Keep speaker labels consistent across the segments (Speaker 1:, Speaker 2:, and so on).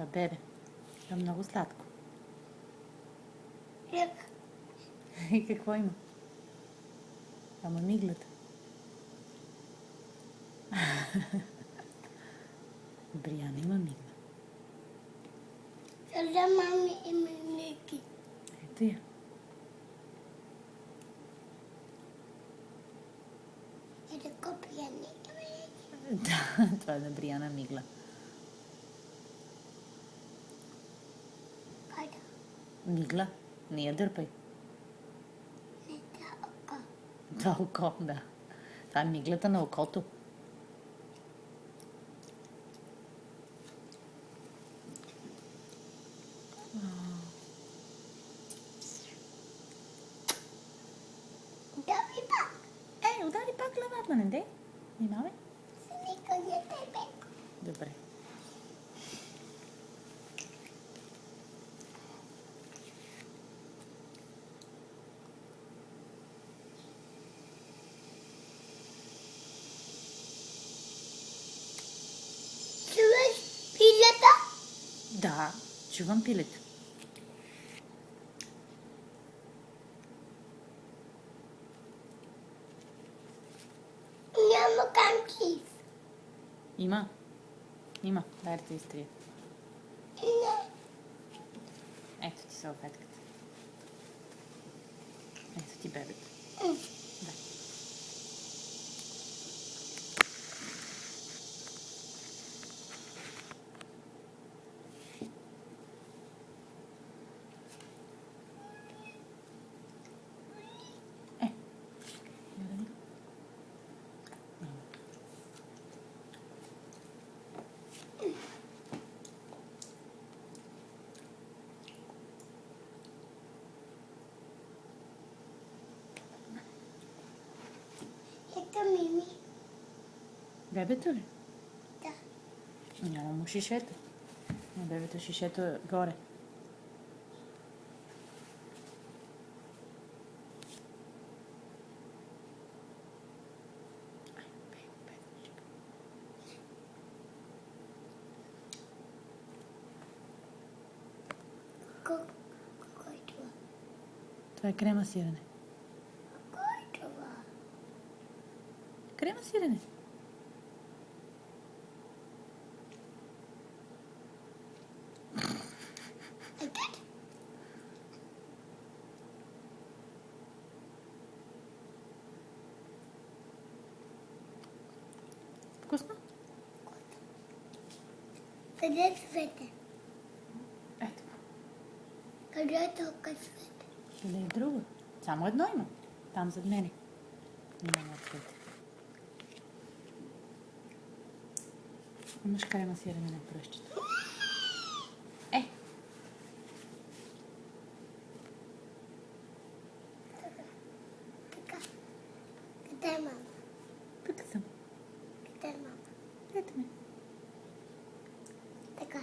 Speaker 1: Това бебе. Това е много сладко. И какво има? Ама миглата. Бриана има мигла.
Speaker 2: Сега мами има мики.
Speaker 1: Ето я.
Speaker 2: Ето копия не.
Speaker 1: Да, това е на Бриана мигла.
Speaker 2: Хайде.
Speaker 1: Мигла? Не я дърпай.
Speaker 2: Не да око.
Speaker 1: Това е око, да. Това е миглата на окото.
Speaker 2: Давай пак.
Speaker 1: Удари пак главата, не дей. Внимавай.
Speaker 2: Нека я тебе.
Speaker 1: Добре.
Speaker 2: Чуваш пилета?
Speaker 1: Да, чувам пилето.
Speaker 2: Няма камки.
Speaker 1: Има. Има. Дай да те изтрия.
Speaker 2: Не.
Speaker 1: Ето ти салфетката. Ето ти бебето. Да.
Speaker 2: Ето Мими.
Speaker 1: Бебето ли?
Speaker 2: Да.
Speaker 1: Няма му шишето. На бебето шишето е горе.
Speaker 2: Кой е това?
Speaker 1: Това е крема сирене.
Speaker 2: Кой е това?
Speaker 1: Крема сирене. Вкусно?
Speaker 2: Къде е цвете?
Speaker 1: Ето.
Speaker 2: Къде е толкова цвете?
Speaker 1: Къде е друго? Само едно има. Там зад мене. Няма цвете. Имаш крема сирене на пръщето. Е!
Speaker 2: Така. Къде е мама?
Speaker 1: Тук съм.
Speaker 2: Къде е мама?
Speaker 1: Ето ме.
Speaker 2: Така.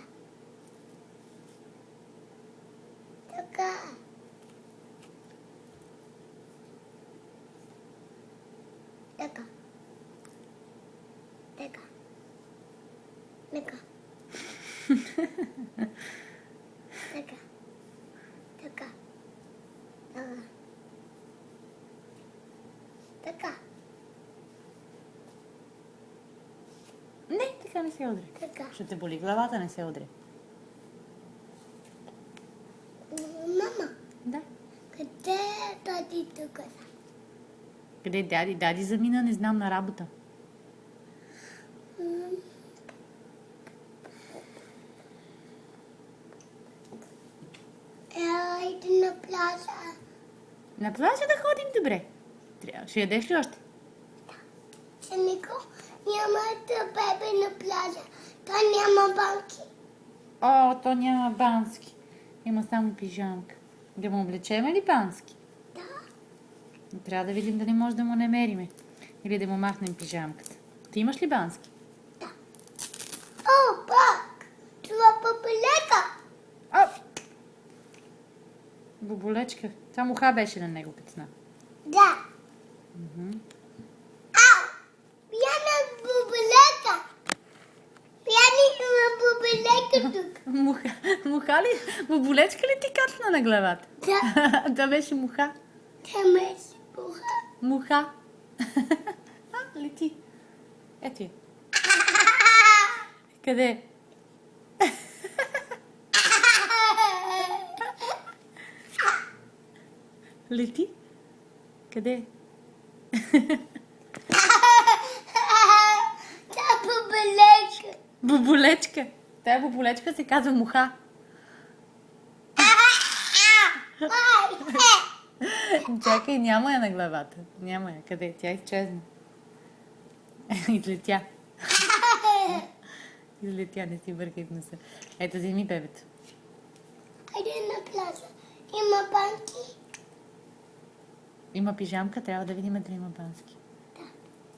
Speaker 2: Така. Така. Така. Така. Така. Така. Така. Така.
Speaker 1: Не, така не се удря.
Speaker 2: Така.
Speaker 1: Ще те боли главата, не се удря.
Speaker 2: Мама,
Speaker 1: Да.
Speaker 2: къде е тази тук?
Speaker 1: Къде е дяди? Дяди замина, не знам, на работа.
Speaker 2: Иди на плажа.
Speaker 1: На плажа да ходим, добре. Ще ядеш ли още?
Speaker 2: Че никой няма да бебе на плажа. Та няма банки.
Speaker 1: О, то няма бански. Има само пижамка. Да му облечем ли бански?
Speaker 2: Да.
Speaker 1: Трябва да видим дали може да му намериме. Или да му махнем пижамката. Ти имаш ли бански?
Speaker 2: Да. О, пак! Това папелека.
Speaker 1: О! Боболечка. Само ха беше на него като сна.
Speaker 2: Да. Ау! Пияна бубелека. Пияни има бубелека тук.
Speaker 1: Муха ли? Боболечка ли ти кацна на главата?
Speaker 2: Да,
Speaker 1: Това беше муха.
Speaker 2: те ме си буха.
Speaker 1: Муха. Лети. Ето я. Къде? Лети? Къде?
Speaker 2: Та побелечка.
Speaker 1: Боболечка. Тая боболечка се казва муха. Чакай, няма я на главата. Няма я. Къде? Тя изчезна. Излетя. Излетя, не си бъркай в носа. Ето, вземи бебето.
Speaker 2: Хайде на плажа. Има банки.
Speaker 1: Има пижамка, трябва да видим дали има бански.
Speaker 2: Да.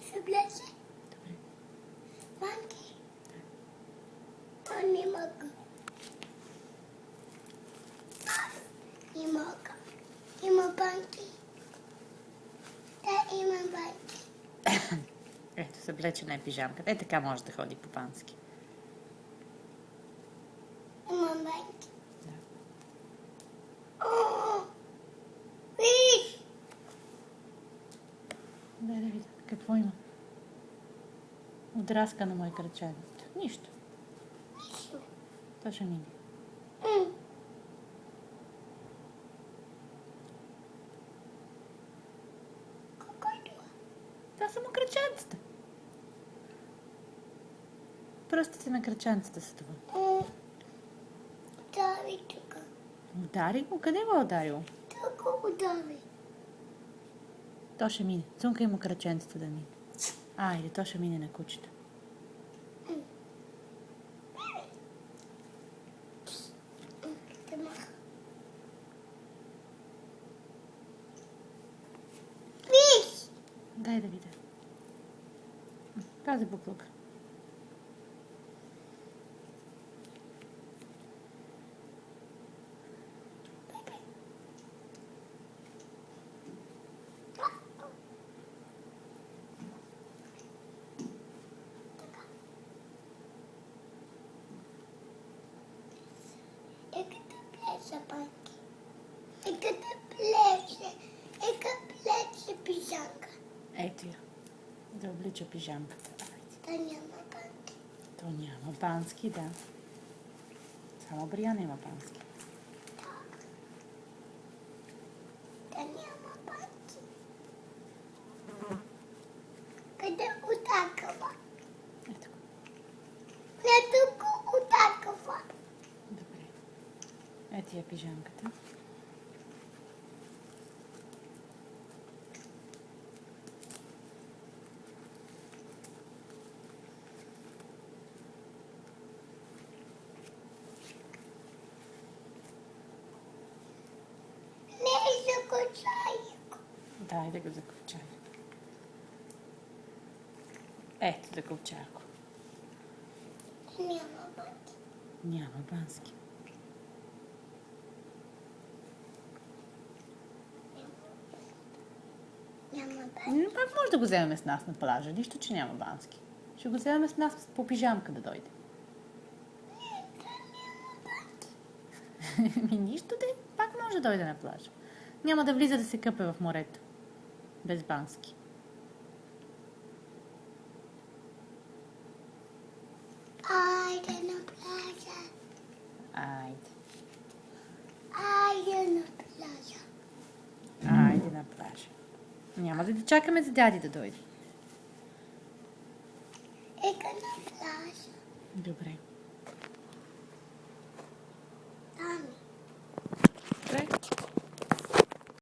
Speaker 2: Се влезе.
Speaker 1: Добре.
Speaker 2: Банки. То не мога. Не мога. Има банки. Да, има банки.
Speaker 1: Ето, съблечена е пижамката. Е, така може да ходи по бански.
Speaker 2: Има банки.
Speaker 1: Да.
Speaker 2: О! Виж!
Speaker 1: Дай да видя. Какво има? Отраска на мой кръченец. Нищо.
Speaker 2: Нищо.
Speaker 1: То ще мине.
Speaker 2: М. Какво е това?
Speaker 1: Това са му кръченцата. Пръстите на кръченцата са това.
Speaker 2: М. Удари тук.
Speaker 1: Удари го? Къде го е ударил?
Speaker 2: Тук удари.
Speaker 1: То ще мине. Цунка има кръченцата да мине. Айде, то ще мине на кучето.
Speaker 2: Те маха. Виж!
Speaker 1: Дай да видя. Тази буклука.
Speaker 2: Еката плеша банки. Еката плеше. Ека плеше пижанка.
Speaker 1: Ето я. Да облича пижамката. Айде.
Speaker 2: Та няма банки.
Speaker 1: То няма бански, да. Само Брияна има бански.
Speaker 2: Та няма банки. Къде отакава?
Speaker 1: Ето го.
Speaker 2: Не тук отакава.
Speaker 1: Добре. Ето я пижамката.
Speaker 2: Не за кочайко.
Speaker 1: Дай да го закопчая. Ето да копчарко.
Speaker 2: Няма банки.
Speaker 1: Няма бански.
Speaker 2: Няма банки.
Speaker 1: Но пак може да го вземем с нас на плажа. Нищо, че няма бански. Ще го вземем с нас по пижамка да дойде. Ми нищо де, пак може да дойде на плажа. Няма да влиза да се къпе в морето. Без бански.
Speaker 2: Айде на плажа.
Speaker 1: Айде.
Speaker 2: Айде на плажа.
Speaker 1: Айде на плажа. Няма да чакаме за дяди да дойде.
Speaker 2: Ека на плажа.
Speaker 1: Добре.